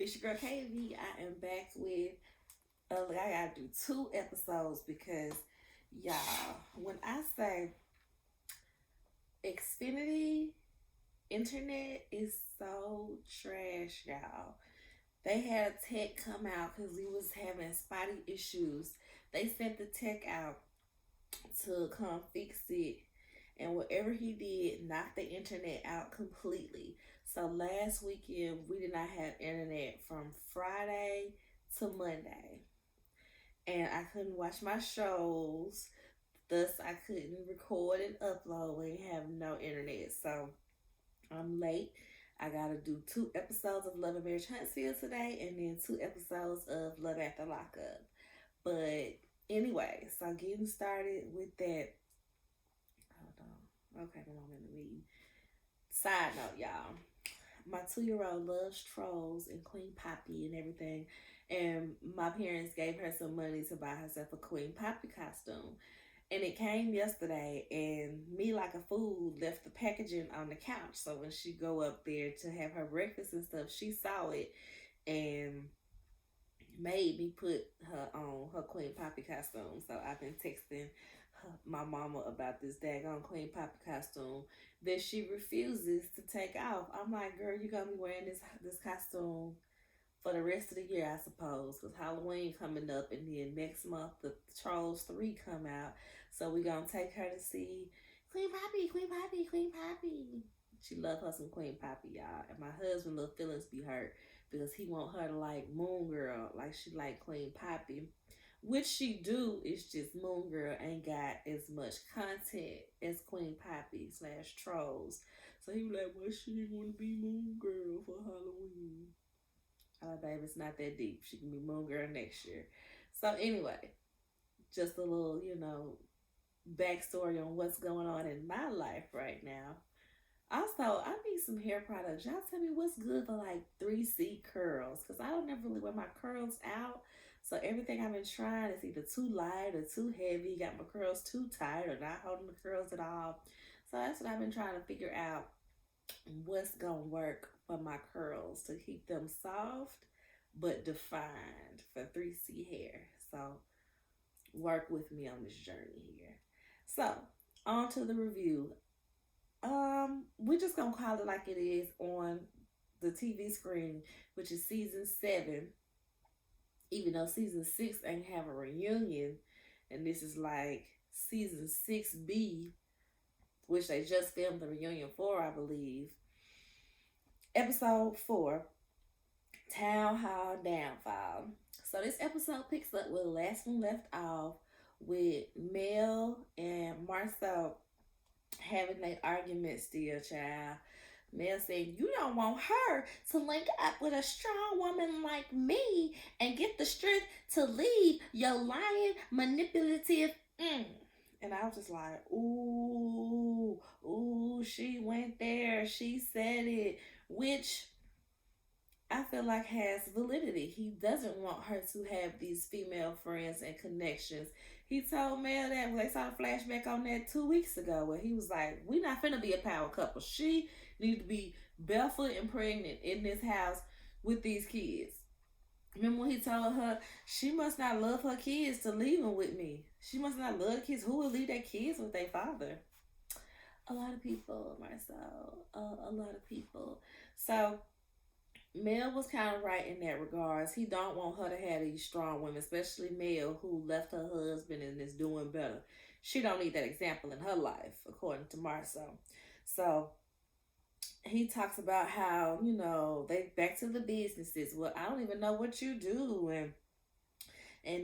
It's your girl KV. I am back with I gotta do 2 episodes because y'all, when I say Xfinity internet is so trash, y'all. They had tech come out because we was having spotty issues. They sent the tech out to come fix it, and whatever he did knocked the internet out completely. So last weekend we did not have internet from Friday to Monday, and I couldn't watch my shows. Thus, I couldn't record and upload. We have no internet, so I'm late. I gotta do 2 episodes of Love and Marriage Huntsville today, and then 2 episodes of Love After Lockup. But anyway, so getting started with that. Hold on. Okay, I'm in the meeting. Side note, y'all. My 2-year-old loves trolls and Queen Poppy and everything. And my parents gave her some money to buy herself a Queen Poppy costume. And it came yesterday, and me like a fool left the packaging on the couch. So when she go up there to have her breakfast and stuff, she saw it and made me put her on her Queen Poppy costume. So I've been texting my mama about this daggone Queen Poppy costume that she refuses to take off. I'm like, girl, you gonna be wearing this costume for the rest of the year, I suppose, because Halloween coming up, and then next month the Trolls 3 come out. So we gonna take her to see Queen Poppy, Queen Poppy, Queen Poppy. She love her some Queen Poppy, y'all. And my husband little feelings be hurt because he want her to like Moon Girl, like she like Queen Poppy. Which she do, it's just Moon Girl ain't got as much content as Queen Poppy slash Trolls. So he was like, why she didn't want to be Moon Girl for Halloween? Oh, baby, it's not that deep. She can be Moon Girl next year. So anyway, just a little, backstory on what's going on in my life right now. Also, I need some hair products. Y'all tell me what's good for like 3C curls, because I don't never really wear my curls out. So everything I've been trying is either too light or too heavy. Got my curls too tight or not holding the curls at all. So that's what I've been trying to figure out, what's gonna work for my curls to keep them soft but defined for 3C hair. So work with me on this journey here. So on to the review. We're just gonna call it like it is on the TV screen, which is season 7. Even though season 6 ain't have a reunion, and this is like season 6B, which they just filmed the reunion for, I believe. Episode 4, Town Hall Downfall. So this episode picks up where the last one left off, with Mel and Marcel having their argument still, child. Mel said, you don't want her to link up with a strong woman like me and get the strength to leave your lying, manipulative. And I was just like, ooh, she went there. She said it, which I feel like has validity. He doesn't want her to have these female friends and connections. He told Mel that they saw a flashback on that 2 weeks ago where he was like, we not finna be a power couple. She needs to be barefoot and pregnant in this house with these kids. Remember when he told her she must not love her kids to leave them with me? She must not love the kids. Who would leave their kids with their father? A lot of people, Marcel. A lot of people. So Mel was kind of right in that regards. He don't want her to have these strong women, especially Mel, who left her husband and is doing better. She don't need that example in her life, according to Marcel. So he talks about how, they back to the businesses. Well, I don't even know what you do, and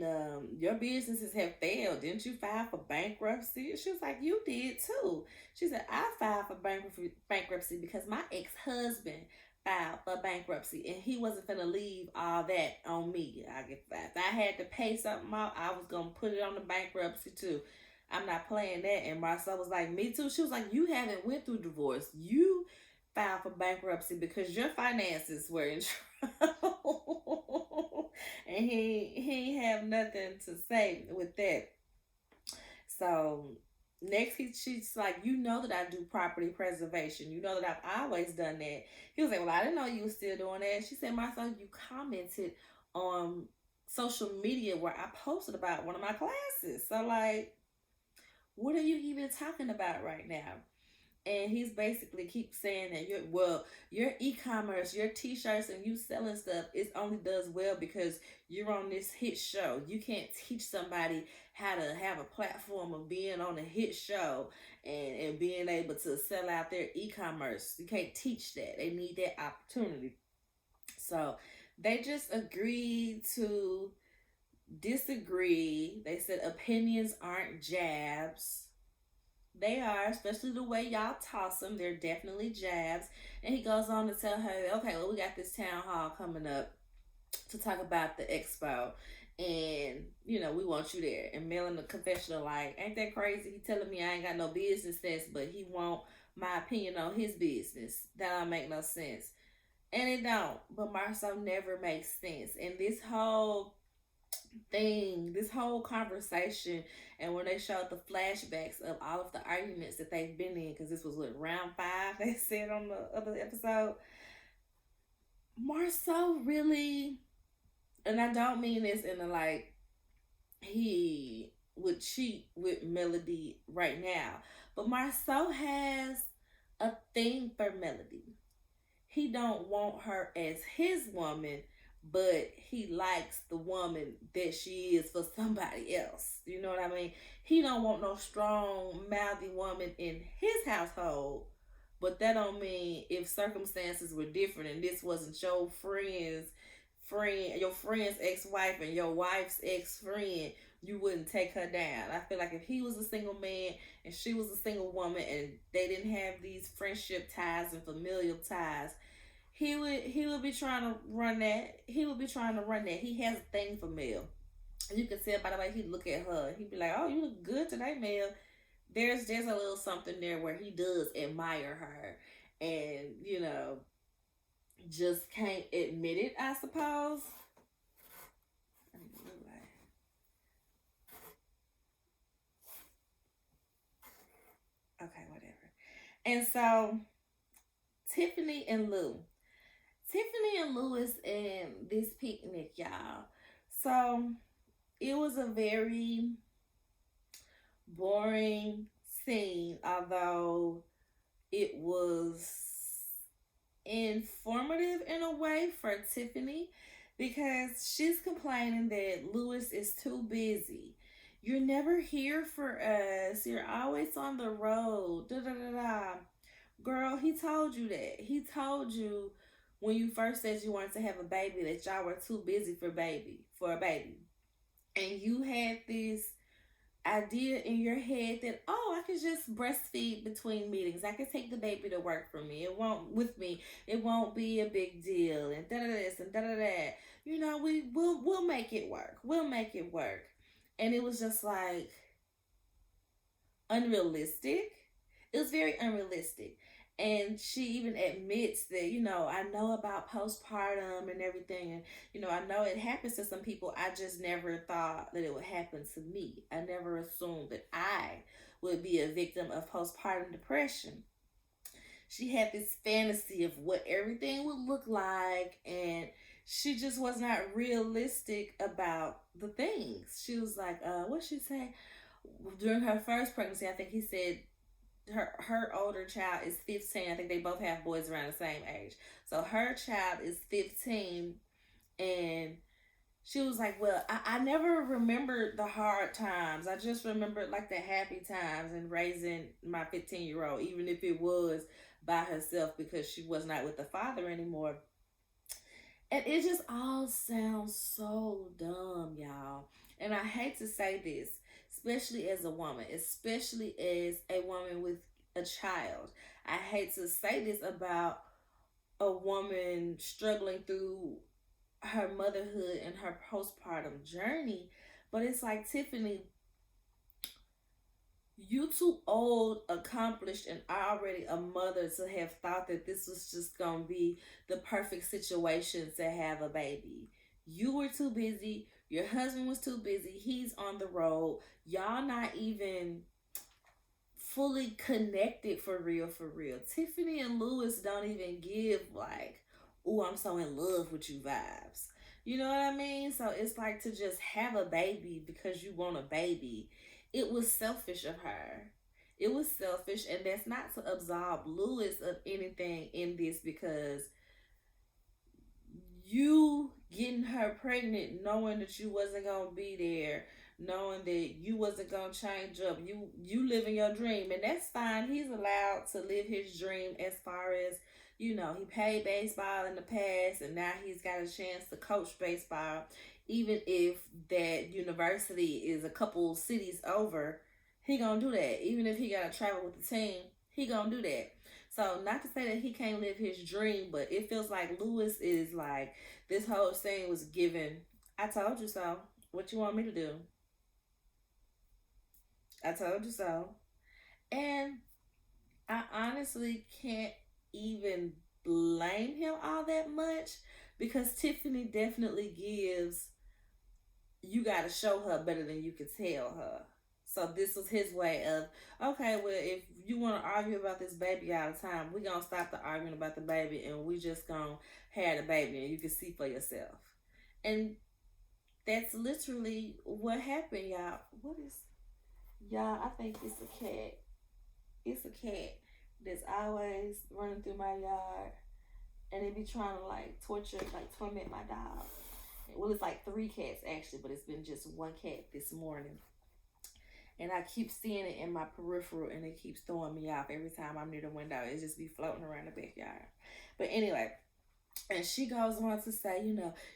your businesses have failed. Didn't you file for bankruptcy? She was like, you did too. She said, I filed for bankruptcy because my ex-husband filed for bankruptcy, and he wasn't gonna leave all that on me. If I had to pay something out, I was gonna put it on the bankruptcy too. I'm not playing that. And Marcel was like, me too. She was like, you haven't went through divorce. You filed for bankruptcy because your finances were in trouble. And he have nothing to say with that. So Next, she's like, you know that I do property preservation. You know that I've always done that. He was like, well, I didn't know you were still doing that. She said, my son, you commented on social media where I posted about one of my classes. So, like, what are you even talking about right now? And he's basically keep saying that your e-commerce, your t-shirts and you selling stuff, it only does well because you're on this hit show. You can't teach somebody how to have a platform of being on a hit show and being able to sell out their e-commerce. You can't teach that. They need that opportunity. So they just agreed to disagree. They said opinions aren't jabs. They are, especially the way y'all toss them. They're definitely jabs. And he goes on to tell her, okay, well, we got this town hall coming up to talk about the expo. And, we want you there. And Mel in the confessional, like, ain't that crazy? He telling me I ain't got no business sense, but he want my opinion on his business. That don't make no sense. And it don't. But Marceau never makes sense. And this whole conversation, and when they showed the flashbacks of all of the arguments that they've been in, because this was what, round 5, they said on the other episode. Marceau really, and I don't mean this in a like he would cheat with Melody right now, but Marceau has a thing for Melody. He don't want her as his woman, but he likes the woman that she is for somebody else. You know what I mean? He don't want no strong, mouthy woman in his household. But that don't mean if circumstances were different and this wasn't your friend's ex-wife and your wife's ex-friend, you wouldn't take her down. I feel like if he was a single man and she was a single woman and they didn't have these friendship ties and familial ties, he would be trying to run that. He would be trying to run that. He has a thing for Mel. And you can tell by the way he look at her. He'd be like, "Oh, you look good today, Mel." There's a little something there where he does admire her, and just can't admit it. I suppose. Okay, whatever. And so Tiffany and Lou. Tiffany and Lewis and this picnic, y'all. So it was a very boring scene, although it was informative in a way for Tiffany because she's complaining that Lewis is too busy. You're never here for us. You're always on the road. Da da da da. Girl, he told you that. He told you when you first said you wanted to have a baby that y'all were too busy for a baby. And you had this idea in your head that, oh, I could just breastfeed between meetings. I could take the baby to work for me. It won't be a big deal. And da da this and da da that. We'll make it work. We'll make it work. And it was just like unrealistic. It was very unrealistic. And she even admits that, I know about postpartum and everything. And, I know it happens to some people. I just never thought that it would happen to me. I never assumed that I would be a victim of postpartum depression. She had this fantasy of what everything would look like. And she just was not realistic about the things. She was like, what'd she say? During her first pregnancy, I think he said, her older child is 15. I think they both have boys around the same age. So her child is 15, and she was like, well, I never remembered the hard times. I just remembered like the happy times and raising my 15-year-old, even if it was by herself because she was not with the father anymore. And it just all sounds so dumb, y'all. And I hate to say this, especially as a woman, especially as a woman with a child. I hate to say this about a woman struggling through her motherhood and her postpartum journey, but it's like, Tiffany, you too old, accomplished, and already a mother to have thought that this was just gonna be the perfect situation to have a baby. You were too busy. Your husband was too busy. He's on the road. Y'all not even fully connected for real, for real. Tiffany and Louis don't even give like, "Oh, I'm so in love with you" vibes. You know what I mean? So it's like to just have a baby because you want a baby. It was selfish of her. It was selfish, and that's not to absolve Louis of anything in this, because you getting her pregnant knowing that you wasn't gonna be there, knowing that you wasn't gonna change up, you living your dream, and that's fine. He's allowed to live his dream. As far as, he played baseball in the past, and now he's got a chance to coach baseball, even if that university is a couple cities over. He gonna do that. Even if he gotta travel with the team, he gonna do that. So not to say that he can't live his dream, but it feels like Louis is like, this whole thing was given. I told you so. What you want me to do? I told you so. And I honestly can't even blame him all that much, because Tiffany definitely gives, you got to show her better than you can tell her. So this was his way of, okay, well, if you want to argue about this baby all the time, we gonna stop the arguing about the baby, and we just gonna have the baby, and you can see for yourself. And that's literally what happened, y'all. What is, y'all? I think it's a cat. It's a cat that's always running through my yard, and they be trying to like torment my dog. Well, it's like three cats actually, but it's been just one cat this morning. And I keep seeing it in my peripheral, and it keeps throwing me off every time I'm near the window. It just be floating around the backyard. But anyway, and she goes on to say,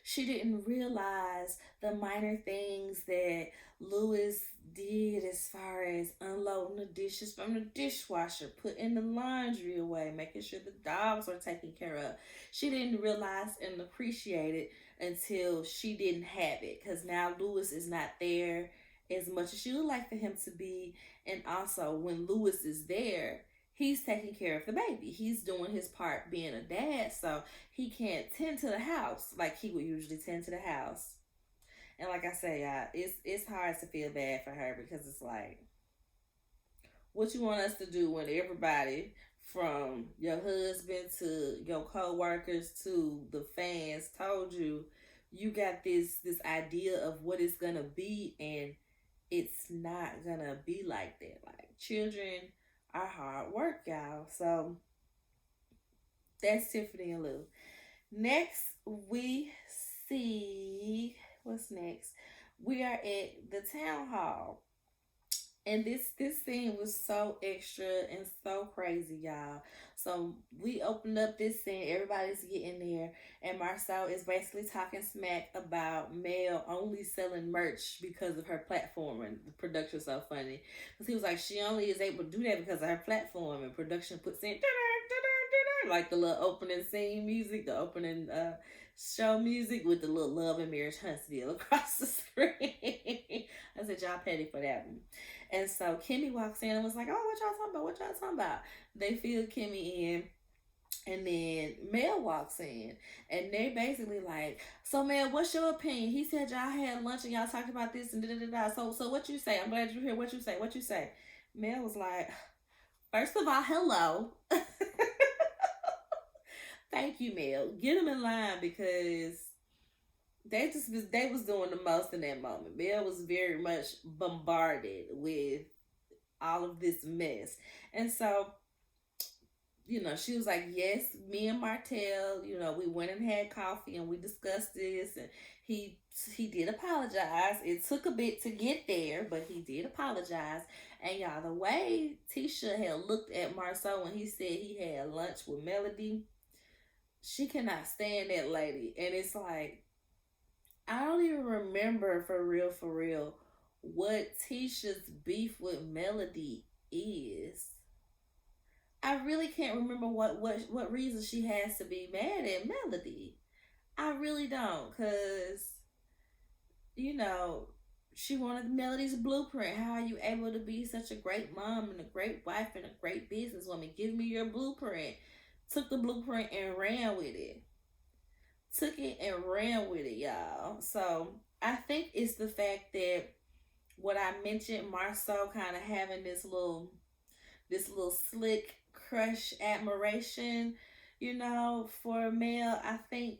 she didn't realize the minor things that Louis did, as far as unloading the dishes from the dishwasher, putting the laundry away, making sure the dogs are taken care of. She didn't realize and appreciate it until she didn't have it, because now Louis is not there as much as she would like for him to be. And also, when Louis is there, he's taking care of the baby. He's doing his part being a dad, so he can't tend to the house like he would usually tend to the house. And like I say, it's hard to feel bad for her, because it's like, what you want us to do when everybody, from your husband to your co-workers to the fans, told you you got this idea of what it's gonna be, and it's not gonna be like that. Like, children are hard work, y'all. So that's Tiffany and Lou. Next, we see, what's next? We are at the town hall. And this scene was so extra and so crazy, y'all. So we opened up this scene, everybody's getting there, and Marcel is basically talking smack about Mel only selling merch because of her platform, and the production's so funny. Because he was like, she only is able to do that because of her platform, and production puts in like the little opening scene music, the opening show music with the little Love and Marriage Huntsville across the screen. I said, y'all petty for that one. And so Kimmy walks in and was like, oh, what y'all talking about? What y'all talking about? They fill Kimmy in. And then Mel walks in, and they basically like, so Mel, what's your opinion? He said y'all had lunch and y'all talked about this and da da da. So what you say? I'm glad you're here. What you say? What you say? Mel was like, first of all, hello. Thank you, Mel. Get them in line, because they was doing the most in that moment. Mel was very much bombarded with all of this mess. And so, she was like, yes, me and Martell, we went and had coffee and we discussed this, and he did apologize. It took a bit to get there, but he did apologize. And y'all, the way Tisha had looked at Marceau when he said he had lunch with Melody, she cannot stand that lady. And it's like, I don't even remember for real what Tisha's beef with Melody is. I really can't remember what reason she has to be mad at Melody. I really don't, cause she wanted Melody's blueprint. How are you able to be such a great mom and a great wife and a great businesswoman? Give me your blueprint. Took the blueprint and ran with it. Took it and ran with it, y'all. So I think it's the fact that what I mentioned, Marceau kind of having this little this little slick crush admiration, for a male. I think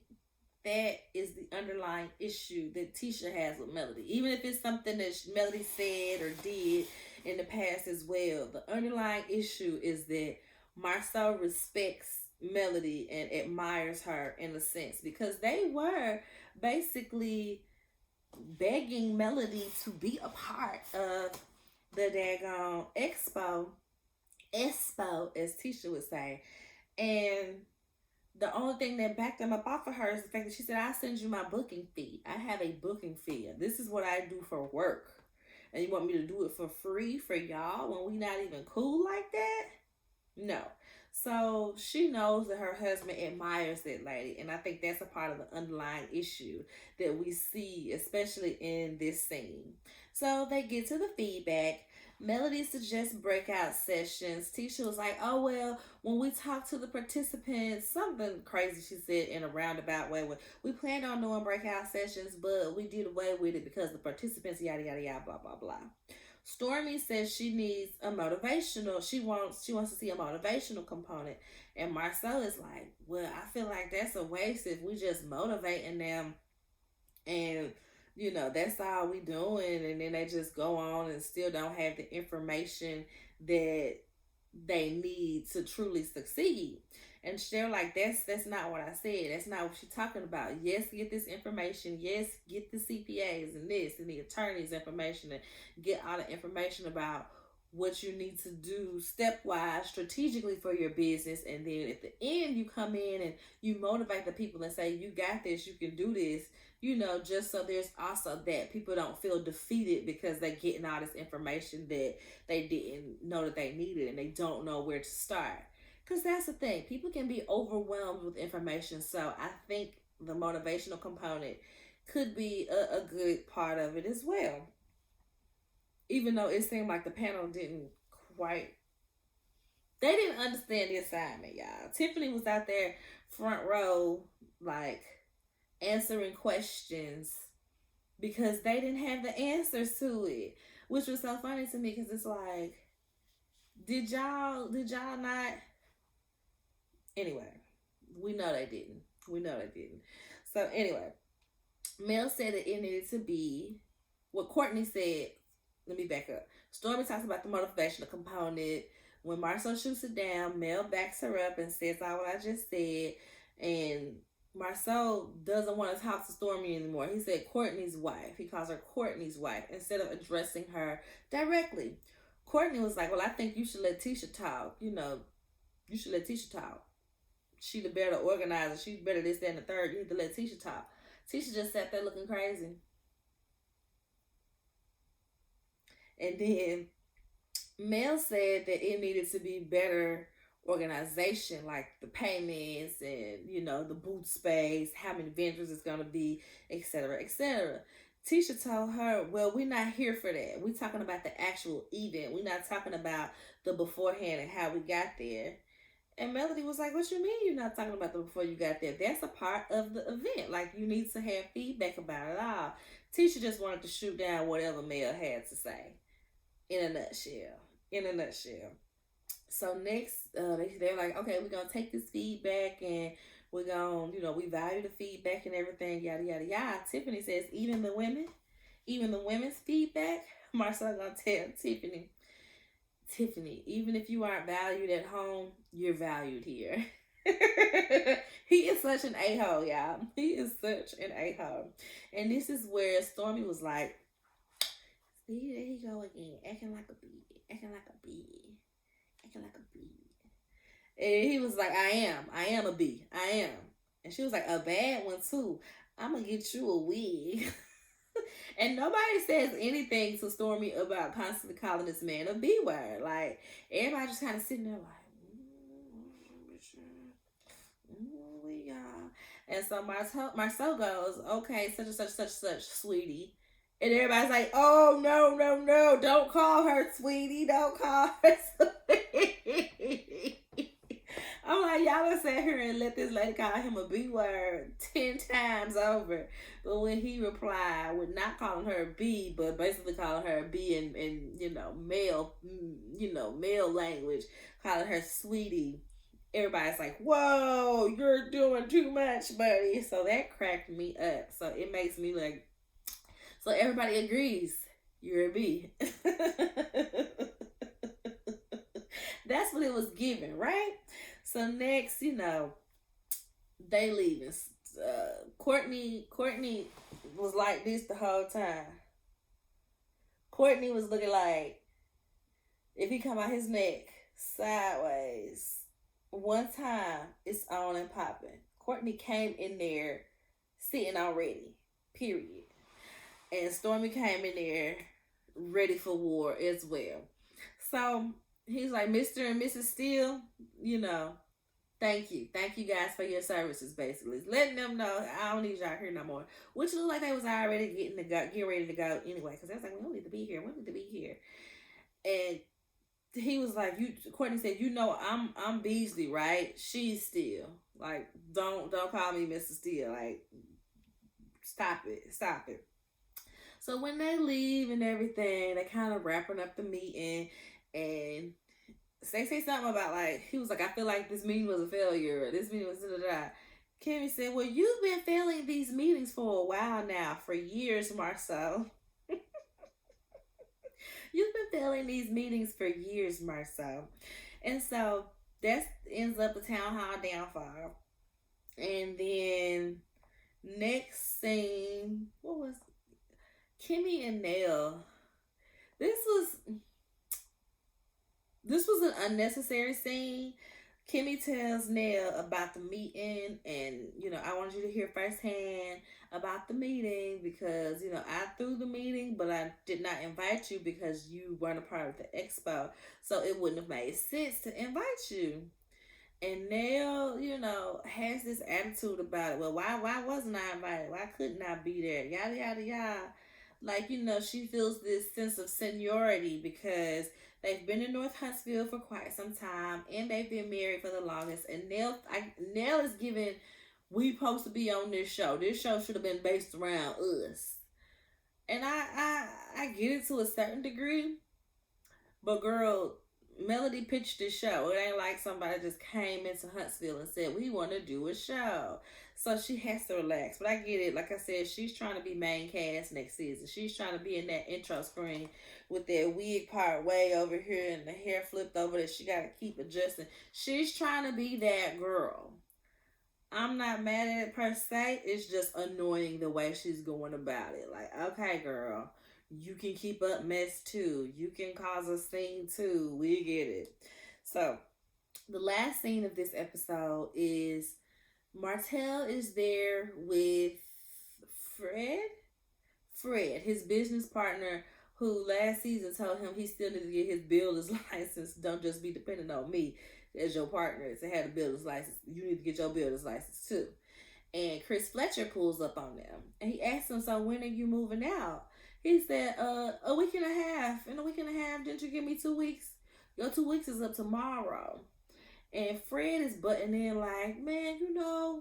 that is the underlying issue that Tisha has with Melody. Even if it's something that Melody said or did in the past as well, the underlying issue is that Marcel respects Melody and admires her in a sense, because they were basically begging Melody to be a part of the daggone expo, as Tisha would say. And the only thing that backed them up off of her is the fact that she said, "I send you my booking fee. I have a booking fee. This is what I do for work. And you want me to do it for free for y'all when we not even cool like that?" No. So she knows that her husband admires that lady. And I think that's a part of the underlying issue that we see, especially in this scene. So they get to the feedback. Melody suggests breakout sessions. Tisha was like, "Oh, well, when we talk to the participants," something crazy she said in a roundabout way, "we planned on doing breakout sessions, but we did away with it because the participants, yada, yada, yada, blah, blah, blah." Stormy says she needs a motivational, she wants to see a motivational component. And Marcel is like, "Well, I feel like that's a waste if we just motivating them and that's all we doing, and then they just go on and still don't have the information that they need to truly succeed." And they're like, that's not what I said. That's not what she's talking about. Yes, get this information. Yes, get the CPAs and this and the attorneys information, and get all the information about what you need to do stepwise, strategically for your business. And then at the end, you come in and you motivate the people and say, "You got this, you can do this," just so there's also that people don't feel defeated because they're getting all this information that they didn't know that they needed, and they don't know where to start. Because that's the thing. People can be overwhelmed with information. So I think the motivational component could be a good part of it as well. Even though it seemed like the panel didn't understand the assignment, y'all. Tiffany was out there front row, like, answering questions because they didn't have the answers to it, which was so funny to me, because it's like, did y'all not? Anyway, we know they didn't. So anyway, Mel said that it needed to be what Courtney said. Let me back up. Stormy talks about the motivational component. When Marcel shoots it down, Mel backs her up and says all what I just said. And Marcel doesn't want to talk to Stormy anymore. He said Courtney's wife. He calls her Courtney's wife instead of addressing her directly. Courtney was like, "Well, I think you should let Tisha talk. You should let Tisha talk. She the better organizer. She better this, that, and the third. You need to let Tisha talk." Tisha just sat there looking crazy. And then Mel said that it needed to be better organization, like the payments and, the booth space, how many vendors it's going to be, etc., etc. Tisha told her, "Well, we're not here for that. We're talking about the actual event. We're not talking about the beforehand and how we got there." And Melody was like, "What you mean you're not talking about the before you got there? That's a part of the event. Like, you need to have feedback about it all." Tisha just wanted to shoot down whatever Mel had to say. In a nutshell. So next, they're like, "Okay, we're going to take this feedback and we're going to, we value the feedback and everything, yada, yada, yada." Tiffany says, even the women's feedback?" Marcel going to tell Tiffany, "Even if you aren't valued at home, you're valued here." He is such an a-hole, y'all. He is such an a-hole. And this is where Stormy was like, "See, there he go again, acting like a bee. And he was like, I am a bee. I am." And she was like, "A bad one too. I'm going to get you a wig." And nobody says anything to Stormy about constantly calling this man a B word. Like, everybody just kind of sitting there like, and so Marcel goes, "Okay, such and such, sweetie." And everybody's like, "Oh, no, don't call her sweetie. Don't call her sweetie." I'm like, y'all have sat here and let this lady call him a B word 10 times over. But when he replied with not calling her a B, but basically calling her a B in male, male language, calling her sweetie, everybody's like, whoa, you're doing too much, buddy. So that cracked me up. So it makes me like, so everybody agrees you're a B. That's what it was given, right? So next, they leaving. Courtney was like this the whole time. Courtney was looking like if he come out his neck sideways, one time it's on and popping. Courtney came in there sitting already, period. And Stormy came in there ready for war as well. So he's like, Mr. and Mrs. Steele, thank you. Thank you guys for your services, basically. Letting them know I don't need y'all here no more. Which looked like they was already getting ready to go anyway. Because they was like, we don't need to be here. We need to be here. And he was like, Courtney said, I'm Beasley, right? She's Steele. Like, don't call me Mrs. Steele. Like, stop it. So when they leave and everything, they kind of wrapping up the meeting, and they say something about like, he was like, I feel like this meeting was a failure. This meeting was da-da-da. Kimmy said, well, you've been failing these meetings for a while now, for years, Marceau. You've been failing these meetings for years, Marceau. And so that ends up the town hall downfall. And then next scene, what was Kimmy and Nell? This was an unnecessary scene. Kimmy tells Nell about the meeting, and I want you to hear firsthand about the meeting because I threw the meeting, but I did not invite you because you weren't a part of the expo, so it wouldn't have made sense to invite you. And Nell, has this attitude about it. Well, why wasn't I invited? Why couldn't I be there? Yada yada yada. Like, she feels this sense of seniority because they've been in North Huntsville for quite some time and they've been married for the longest. And Nell is giving, we supposed to be on this show. This show should have been based around us. And I get it to a certain degree. But girl, Melody pitched this show. It ain't like somebody just came into Huntsville and said, we want to do a show. So she has to relax. But I get it. Like I said, she's trying to be main cast next season. She's trying to be in that intro screen with that wig part way over here and the hair flipped over that she got to keep adjusting. She's trying to be that girl. I'm not mad at it per se. It's just annoying the way she's going about it. Like, okay, girl, you can keep up mess too. You can cause a scene too. We get it. So, the last scene of this episode is Martell is there with Fred, his business partner, who last season told him he still needs to get his builder's license. Don't just be dependent on me as your partner to have a builder's license. You need to get your builder's license too. And Chris Fletcher pulls up on them. And he asks him, so when are you moving out? He said, a week and a half. In a week and a half, didn't you give me 2 weeks? Your 2 weeks is up tomorrow. And Fred is butting in like, man,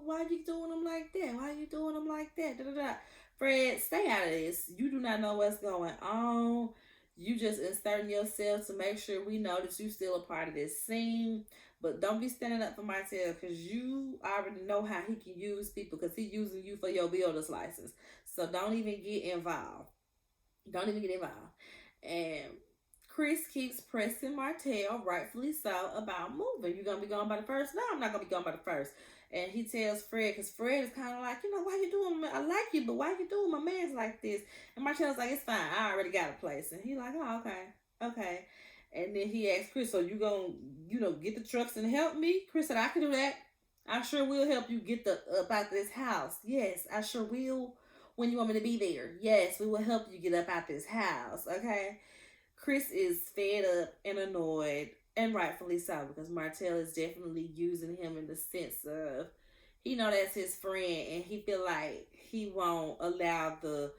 why you doing them like that? Why you doing them like that? Da-da-da. Fred, stay out of this. You do not know what's going on. You just inserting yourself to make sure we know that you still a part of this scene. But don't be standing up for Martell because you already know how he can use people because he's using you for your builder's license. So don't even get involved. And Chris keeps pressing Martell, rightfully so, about moving. You gonna be going by the first? No, I'm not gonna be going by the first. And he tells Fred, because Fred is kind of like, why you doing, I like you, but why you doing my man's like this? And Martell's like, it's fine, I already got a place. And he's like, oh, okay. And then he asks Chris, so you gonna, get the trucks and help me? Chris said, I can do that. I sure will help you get up out this house. Yes, I sure will. When you want me to be there? Yes, we will help you get up out this house, okay? Chris is fed up and annoyed, and rightfully so, because Martell is definitely using him in the sense of, that's his friend, and he feel like he won't allow the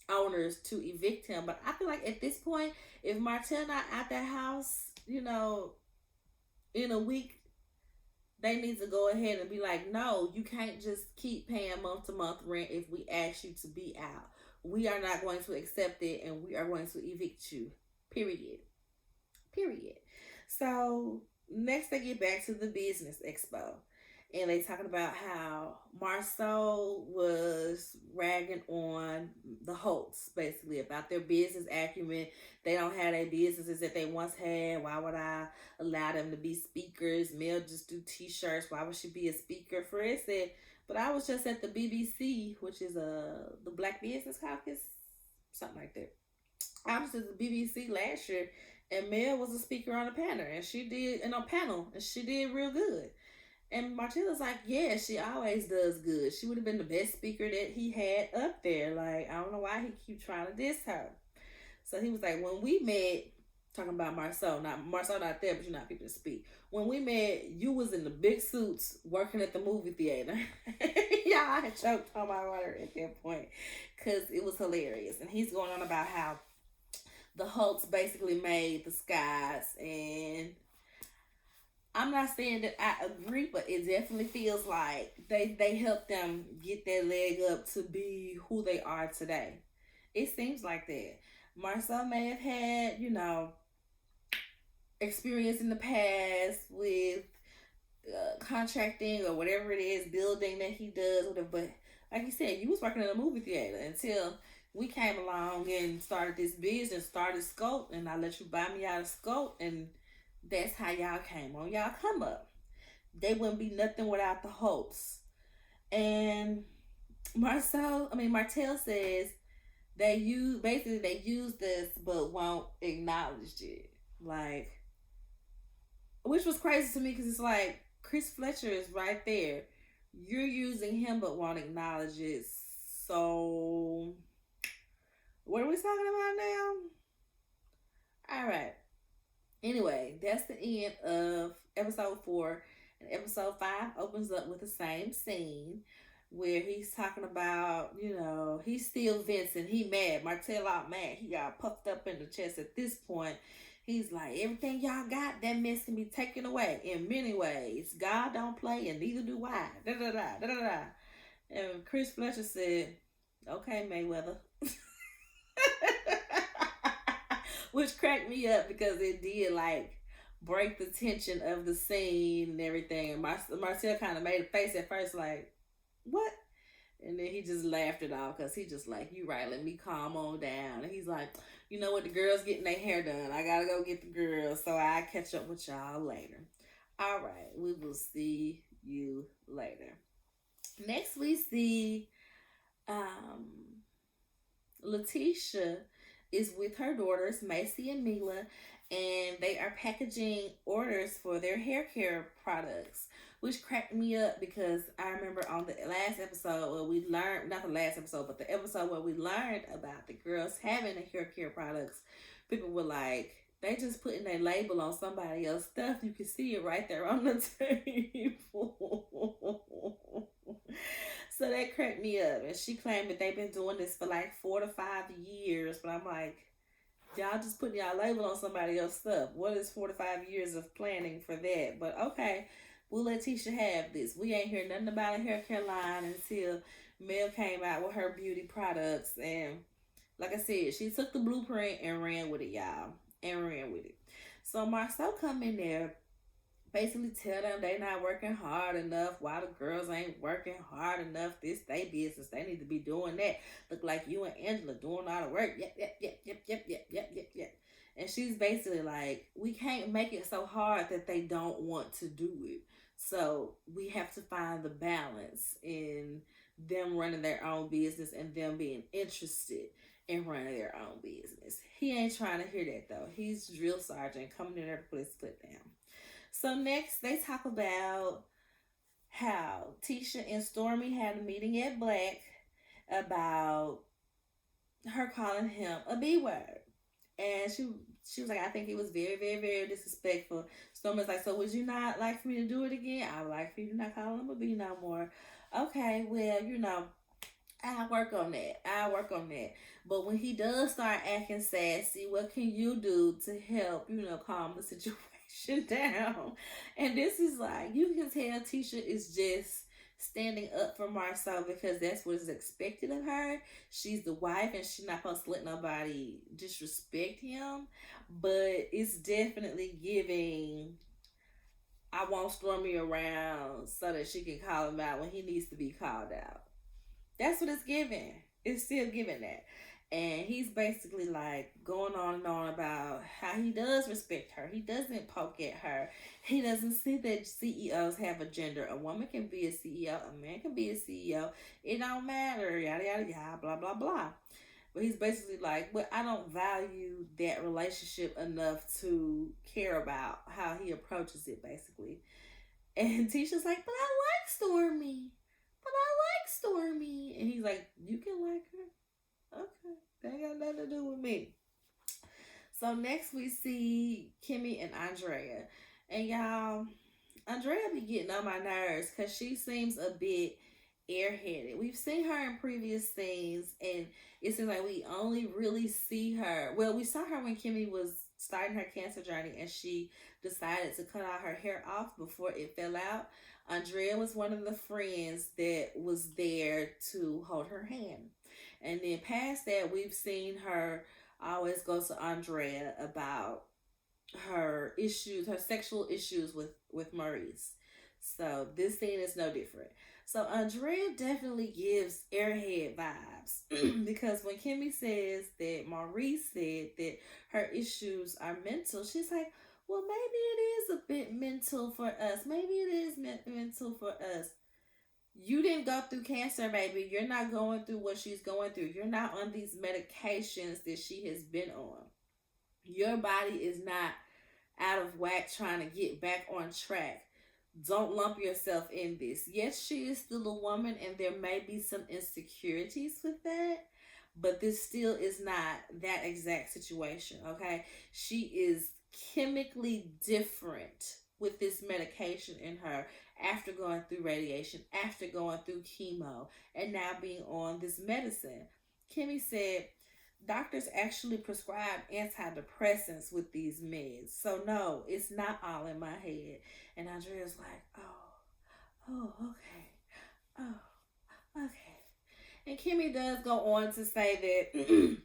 owners to evict him. But I feel like at this point, if Martell not at that house, in a week, they need to go ahead and be like, no, you can't just keep paying month to month rent if we ask you to be out. We are not going to accept it and we are going to evict you. Period. Period. So next they get back to the business expo. And they talking about how Marceau was ragging on the Holtz, basically, about their business acumen. They don't have their businesses that they once had. Why would I allow them to be speakers? Mel just do t-shirts. Why would she be a speaker? Fred said, but I was just at the BBC, which is the Black Business Caucus, something like that. I was at the BBC last year, and Mel was a speaker on a panel, and she did and she did real good. And Martella's like, yeah, she always does good. She would have been the best speaker that he had up there. Like, I don't know why he keep trying to diss her. So he was like, when we met, talking about Marceau, not there, but you know how people speak. When we met, you was in the big suits working at the movie theater. Yeah, I had choked on my water at that point because it was hilarious. And he's going on about how the Hulks basically made the skies, and I'm not saying that I agree, but it definitely feels like they helped them get their leg up to be who they are today. It seems like that. Marcel may have had, experience in the past with contracting or whatever it is, building that he does, whatever. But like you said, you was working in a movie theater until we came along and started this business, started Scope, and I let you buy me out of Scope, and that's how y'all came on y'all come up. They wouldn't be nothing without the hopes. And Martell says they use this but won't acknowledge it. Like, which was crazy to me because it's like Chris Fletcher is right there. You're using him but won't acknowledge it. So what are we talking about now? All right. Anyway, that's the end of episode 4. And episode 5 opens up with the same scene where he's talking about, he's still Vincent. He mad. Martell out mad. He got puffed up in the chest at this point. He's like, everything y'all got, that mess can be taken away in many ways. God don't play and neither do I. Da da da da da da. And Chris Fletcher said, okay, Mayweather. Which cracked me up because it did like break the tension of the scene and everything. And Marcel kind of made a face at first like, what? And then he just laughed it off because he just like, you right, let me calm on down. And he's like, you know what, the girls getting their hair done. I gotta go get the girls, so I'll catch up with y'all later. All right, we will see you later. Next we see Letitia is with her daughters, Macy and Mila, and they are packaging orders for their hair care products, which cracked me up because I remember on the last episode where we learned, not the last episode, but the episode where we learned about the girls having the hair care products, people were like, they just putting their label on somebody else's stuff. You can see it right there on the table. So that cracked me up. And she claimed that they've been doing this for like 4 to 5 years. But I'm like, y'all just putting y'all label on somebody else's stuff. What is 4 to 5 years of planning for that? But okay, we'll let Tisha have this. We ain't heard nothing about a hair care line until Mel came out with her beauty products. And like I said, she took the blueprint and ran with it, y'all. And ran with it. So Marcel come in there, basically tell them they not working hard enough. Why the girls ain't working hard enough? This they business. They need to be doing that. Look like you and Angela doing all the work. Yep. And she's basically like, we can't make it so hard that they don't want to do it. So we have to find the balance in them running their own business and them being interested in running their own business. He ain't trying to hear that though. He's drill sergeant coming in there to put his foot down. So next, they talk about how Tisha and Stormy had a meeting at Black about her calling him a B word. And she was like, I think he was very, very, very disrespectful. Stormy's like, so would you not like for me to do it again? I would like for you to not call him a B no more. Okay, well, I'll work on that. But when he does start acting sassy, what can you do to help, calm the situation situation down. And this is like, you can tell Tisha is just standing up for Marcel because that's what is expected of her. She's the wife and she's not supposed to let nobody disrespect him. But it's definitely giving, I want Stormy around so that she can call him out when he needs to be called out. That's what it's giving. It's still giving that. And he's basically like going on and on about how he does respect her. He doesn't poke at her. He doesn't see that CEOs have a gender. A woman can be a CEO. A man can be a CEO. It don't matter. Yada, yada, yada, blah, blah, blah. But he's basically like, well, I don't value that relationship enough to care about how he approaches it, basically. And Tisha's like, but I like Stormy. But I like Stormy. And he's like, you can like her? Okay. That ain't got nothing to do with me. So next we see Kimmy and Andrea. And y'all, Andrea be getting on my nerves because she seems a bit airheaded. We've seen her in previous scenes, and it seems like we only really see her. Well, we saw her when Kimmy was starting her cancer journey, and she decided to cut all her hair off before it fell out. Andrea was one of the friends that was there to hold her hand. And then past that, we've seen her always go to Andrea about her issues, her sexual issues with Maurice. So this scene is no different. So Andrea definitely gives airhead vibes because when Kimmy says that Maurice said that her issues are mental, she's like, well, maybe it is a bit mental for us. Maybe it is mental for us. You didn't go through cancer, baby. You're not going through what she's going through. You're not on these medications that she has been on. Your body is not out of whack trying to get back on track. Don't lump yourself in this. Yes, she is still a woman and there may be some insecurities with that, but this still is not that exact situation, okay? She is chemically different with this medication in her after going through radiation, after going through chemo, and now being on this medicine. Kimmy said doctors actually prescribe antidepressants with these meds. So no, it's not all in my head. And Andrea's like, okay, okay. And Kimmy does go on to say that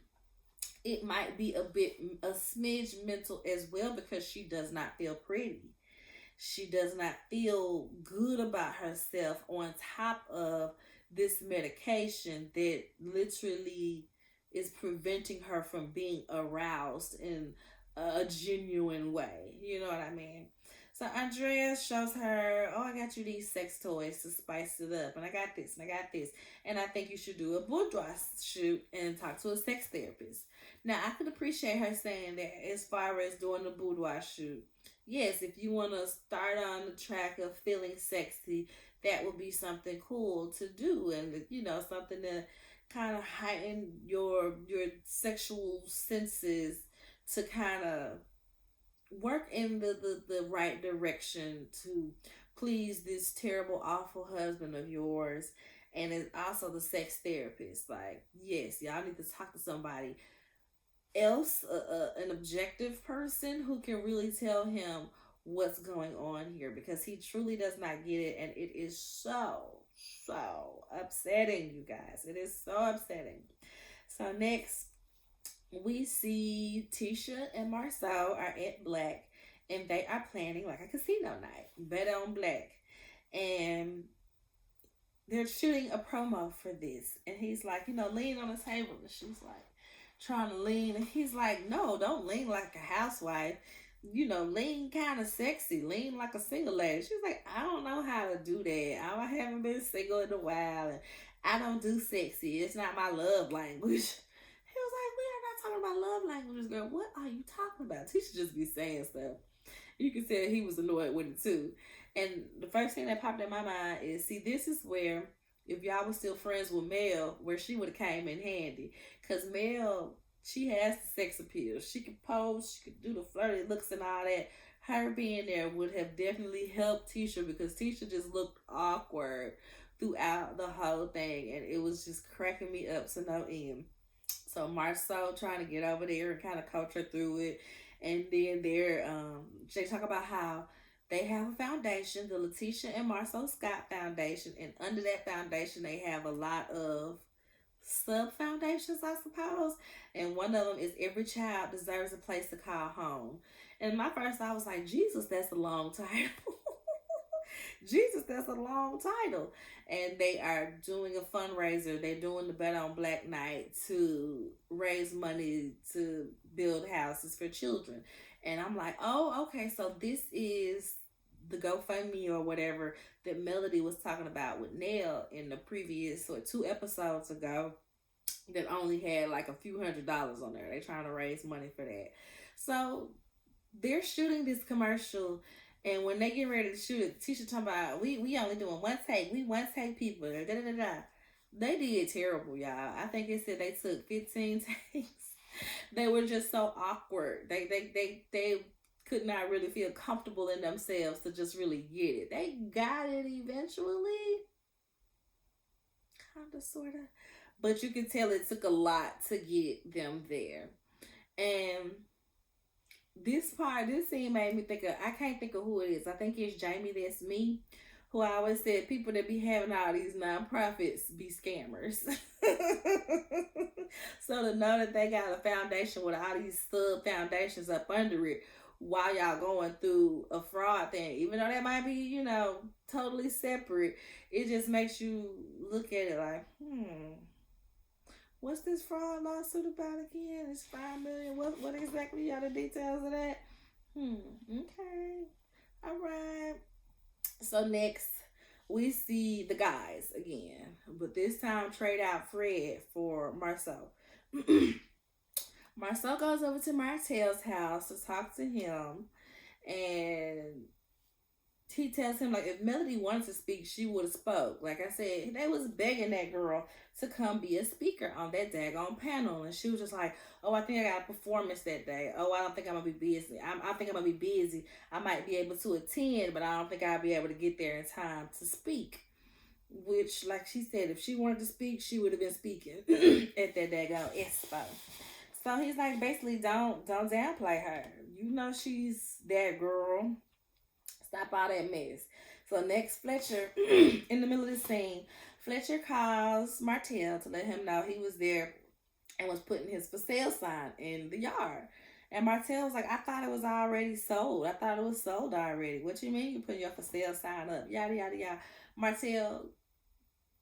it might be a smidge mental as well because she does not feel pretty. She does not feel good about herself on top of this medication that literally is preventing her from being aroused in a genuine way. You know what I mean? So Andrea shows her, oh, I got you these sex toys to spice it up. And I got this and I got this. And I think you should do a boudoir shoot and talk to a sex therapist. Now, I could appreciate her saying that as far as doing the boudoir shoot. Yes, if you want to start on the track of feeling sexy, that would be something cool to do. And, you know, something to kind of heighten your sexual senses to kind of work in the right direction to please this terrible, awful husband of yours. And it's also the sex therapist. Like, yes, y'all need to talk to somebody else, an objective person who can really tell him what's going on here because he truly does not get it. And it is so upsetting, you guys. It is so upsetting. So next, we see Tisha and Marcel are at Black and they are planning like a casino night, bet on Black. And they're shooting a promo for this. And he's like, you know, lean on the table. And she's like, trying to lean. And he's like, no, don't lean like a housewife. You know, lean kind of sexy. Lean like a single lady. She's like, I don't know how to do that. I haven't been single in a while. And I don't do sexy. It's not my love language. He was like, we are not talking about love languages, girl. What are you talking about? She should just be saying stuff. You can tell he was annoyed with it too. And the first thing that popped in my mind is, see, this is where, if y'all was still friends with Mel, where she would have came in handy. Because Mel, she has the sex appeal. She could pose, she could do the flirty looks and all that. Her being there would have definitely helped Tisha because Tisha just looked awkward throughout the whole thing. And it was just cracking me up to no end. So Marcel trying to get over there and kind of coach her through it. And then they talk about how they have a foundation, the Letitia and Marcel Scott Foundation, and under that foundation they have a lot of sub foundations, I suppose. And one of them is every child deserves a place to call home. And my first thought was like, Jesus, that's a long title. Jesus, that's a long title. And they are doing a fundraiser. They're doing the Bet on Black Night to raise money to build houses for children. And I'm like, oh, okay, so this is the GoFundMe or whatever that Melody was talking about with Nell in the previous 2 episodes ago that only had like a few $100s on there. They're trying to raise money for that. So they're shooting this commercial, and when they get ready to shoot it, teacher talking about we only doing one take. We one take people. Da, da, da, da. They did terrible, y'all. I think it said they took 15 takes. They were just so awkward. They could not really feel comfortable in themselves to just really get it. They got it eventually, kind of, sort of, but you can tell it took a lot to get them there. And this scene made me think of, I can't think of who it is. I think it's Jamie That's Me, who I always said people that be having all these nonprofits be scammers. So to know that they got a foundation with all these sub foundations up under it while y'all going through a fraud thing, even though that might be, totally separate, it just makes you look at it like, what's this fraud lawsuit about again? It's $5 million. What exactly are the details of that? Okay. All right. So next we see the guys again, but this time trade out Fred for Marcel. Marcel goes over to Martel's house to talk to him, and he tells him, like, if Melody wanted to speak, she would have spoke. Like I said, they was begging that girl to come be a speaker on that daggone panel, and she was just like, oh, I think I got a performance that day. Oh, I don't think I'm gonna be busy. I think I'm gonna be busy. I might be able to attend, but I don't think I'll be able to get there in time to speak. Which, like she said, if she wanted to speak, she would have been speaking at that daggone expo. So he's like, basically, don't downplay her. You know she's that girl. Stop all that mess. So next, Fletcher, in the middle of the scene, Fletcher calls Martel to let him know he was there and was putting his for sale sign in the yard. And Martel was like, I thought it was already sold. I thought it was sold already. What you mean you put your for sale sign up? Yada, yada, yada. Martel,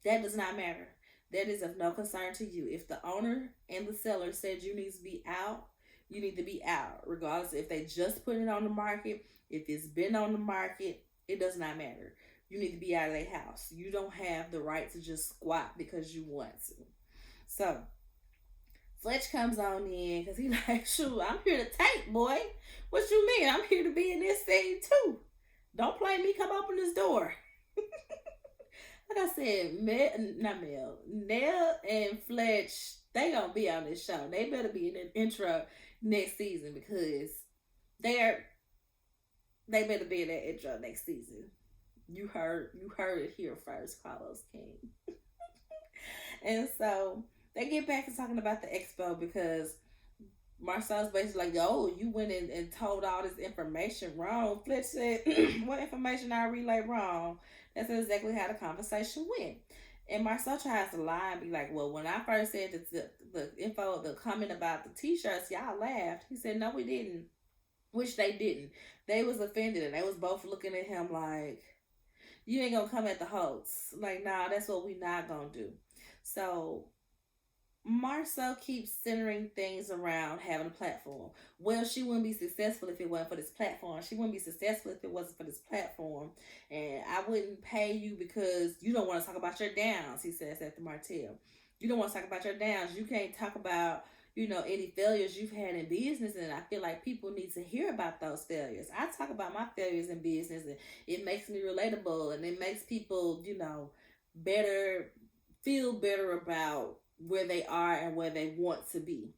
that does not matter. That is of no concern to you. If the owner and the seller said you need to be out, you need to be out. Regardless if they just put it on the market, if it's been on the market, it does not matter. You need to be out of their house. You don't have the right to just squat because you want to. So Fletch comes on in because he's like, shoot, I'm here to take, boy. What you mean? I'm here to be in this scene too. Don't play me. Come open this door. Like I said, Nell and Fletch, they gonna be on this show. They better be in the intro next season because they better be in that intro next season. You heard it here first, Carlos King. And so they get back to talking about the expo because Marcel's basically like, yo, you went in and told all this information wrong. Fletch said, what information I relayed wrong? That's exactly how the conversation went. And Marcel tries to lie and be like, well, when I first said the comment about the t-shirts, y'all laughed. He said, no, we didn't. Which they didn't. They was offended and they was both looking at him like, you ain't gonna come at the hosts. Like, nah, that's what we not gonna do. So Marcel keeps centering things around having a platform. Well, she wouldn't be successful if it wasn't for this platform. She wouldn't be successful if it wasn't for this platform. And I wouldn't pay you because you don't want to talk about your downs, he says after Martel. You don't want to talk about your downs. You can't talk about, any failures you've had in business. And I feel like people need to hear about those failures. I talk about my failures in business and it makes me relatable and it makes people, feel better about where they are and where they want to be.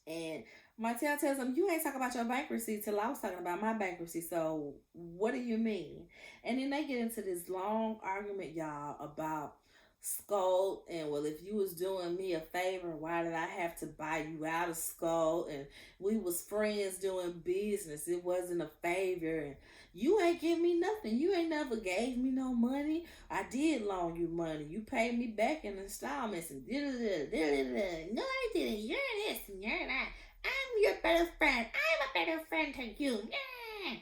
And Martel tells him, you ain't talking about your bankruptcy till I was talking about my bankruptcy. So what do you mean? And then they get into this long argument, y'all, about scold, and well, if you was doing me a favor, why did I have to buy you out of scold? And we was friends doing business, it wasn't a favor, and you ain't give me nothing, you ain't never gave me no money. I did loan you money, you paid me back in installments, and no I didn't, you're this and you're that, I'm your better friend, I'm a better friend to you, yeah.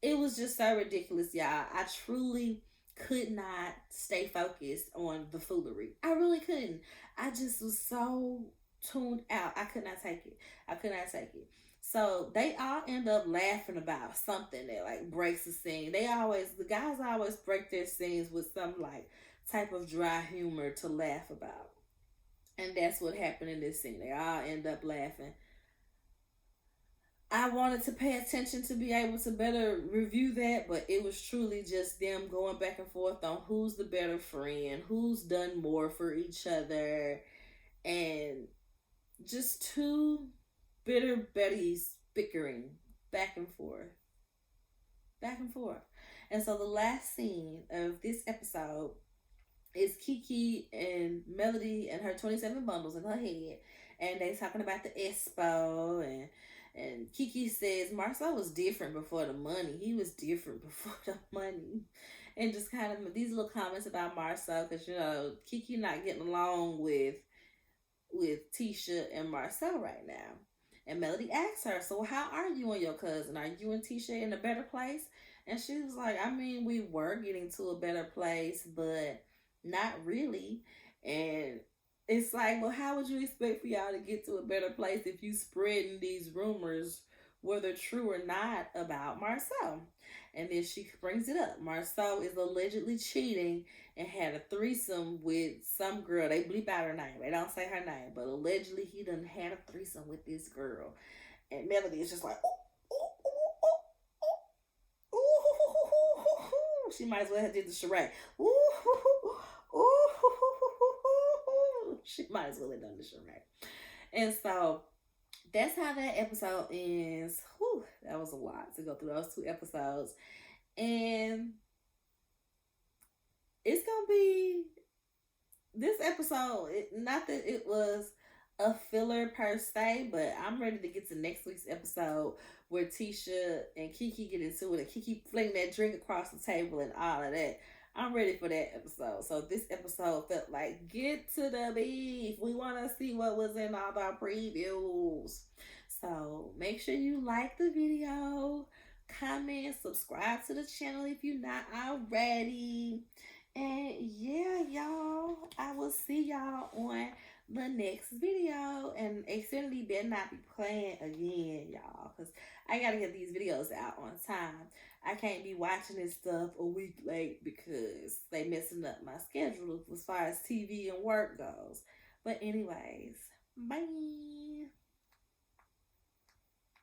It was just so ridiculous, y'all. I truly could not stay focused on the foolery. I really couldn't. I just was so tuned out. I could not take it. I could not take it. So they all end up laughing about something that like breaks the scene. The guys always break their scenes with some like type of dry humor to laugh about. And that's what happened in this scene. They all end up laughing. I wanted to pay attention to be able to better review that, but it was truly just them going back and forth on who's the better friend, who's done more for each other, and just two bitter Bettys bickering back and forth, back and forth. And so the last scene of this episode is Kiki and Melody and her 27 bundles in her head, and they talking about the expo, and Kiki says Marcel was different before the money. He was different before the money, and just kind of these little comments about Marcel, because Kiki not getting along with Tisha and Marcel right now. And Melody asks her, "So how are you and your cousin? Are you and Tisha in a better place?" And she was like, "I mean, we were getting to a better place, but not really." And it's like, well, how would you expect for y'all to get to a better place if you spreading these rumors, whether true or not, about Marcel? And then she brings it up. Marcel is allegedly cheating and had a threesome with some girl. They bleep out her name. They don't say her name, but allegedly he done had a threesome with this girl. And Melody is just like, ooh, ooh, ooh, ooh, ooh. She might as well have did the charade. Ooh, ooh, ooh, she might as well have done the charade. And so that's how that episode ends. Whew, that was a lot to go through those two episodes. And it's gonna be this episode, not that it was a filler per se, but I'm ready to get to next week's episode where Tisha and Kiki get into it and Kiki fling that drink across the table and all of that. I'm ready for that episode. So this episode felt like get to the beef. We want to see what was in all our previews. So make sure you like the video, comment, subscribe to the channel if you're not already. And yeah, y'all, I will see y'all on the next video. And Xfinity better not be playing again, y'all, because I gotta get these videos out on time. I can't be watching this stuff a week late because they messing up my schedule as far as TV and work goes. But anyways, bye.